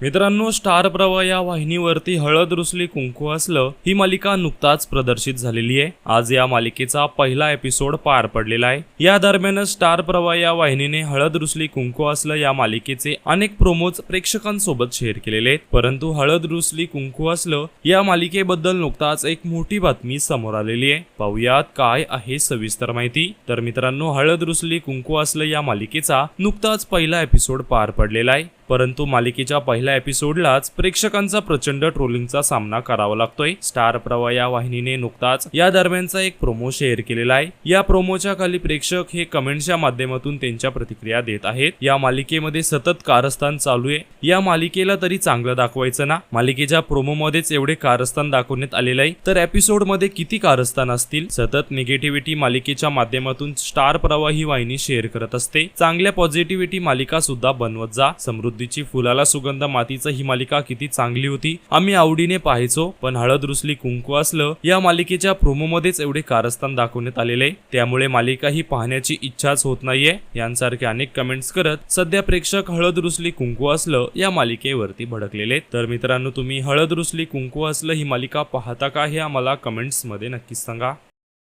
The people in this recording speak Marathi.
मित्रांनो, स्टार प्रवाह या वाहिनीवरती हळद रुसली कुंकू असलं ही मालिका नुकताच प्रदर्शित झालेली आहे। आज या मालिकेचा पहिला एपिसोड पार पडलेला आहे। या दरम्यान स्टार प्रवाह या वाहिनीने हळद रुसली कुंकू असलं या मालिकेचे अनेक प्रोमोज प्रेक्षकांसोबत शेअर केलेले आहेत। परंतु हळद रुसली कुंकू असलं या मालिकेबद्दल नुकताच एक मोठी बातमी समोर आलेली आहे। पाहूयात काय आहे सविस्तर माहिती। तर मित्रांनो, हळद रुसली कुंकू असलं या मालिकेचा नुकताच पहिला एपिसोड पार पडलेला आहे। परंतु मालिकेच्या पहिल्या एपिसोडलाच प्रेक्षकांचा प्रचंड ट्रोलिंगचा सामना करावा लागतोय। स्टार प्रवाह या वाहिनीने नुकताच या दरम्यानचा एक प्रोमो शेअर केलेला आहे। या प्रोमोच्या खाली प्रेक्षक हे कमेंटच्या माध्यमातून त्यांच्या प्रतिक्रिया देत आहेत। या मालिकेमध्ये सतत कारस्थान चालू आहे, या मालिकेला तरी चांगलं दाखवायचं ना। मालिकेच्या प्रोमो मध्येच एवढे कारस्थान दाखवण्यात आलेलं आहे, तर एपिसोड मध्ये किती कारस्थान असतील। सतत निगेटिव्हिटी मालिकेच्या माध्यमातून स्टार प्रवाह ही वाहिनी शेअर करत असते। चांगल्या पॉझिटिव्हिटी मालिका सुद्धा बनवत जा। समृद्धीची फुलाला सुगंध मातीचा ही मालिका किती चांगली होती, आम्ही आवडीने पाहायचो। पण हळद रुसली कुंकू असलं या मालिकेच्या प्रोमो मध्येच एवढे कारस्थान दाखवण्यात आलेले, त्यामुळे मालिका ही पाहण्याची इच्छाच होत नाहीये। यांसारखे अनेक कमेंट्स करत सध्या प्रेक्षक हळद रुसली कुंकू असलं या मालिकेवरती भडकलेले। तर मित्रांनो, तुम्ही हळद रुसली कुंकू असलं ही मालिका पाहता का हे आम्हाला कमेंट्स मध्ये नक्कीच सांगा।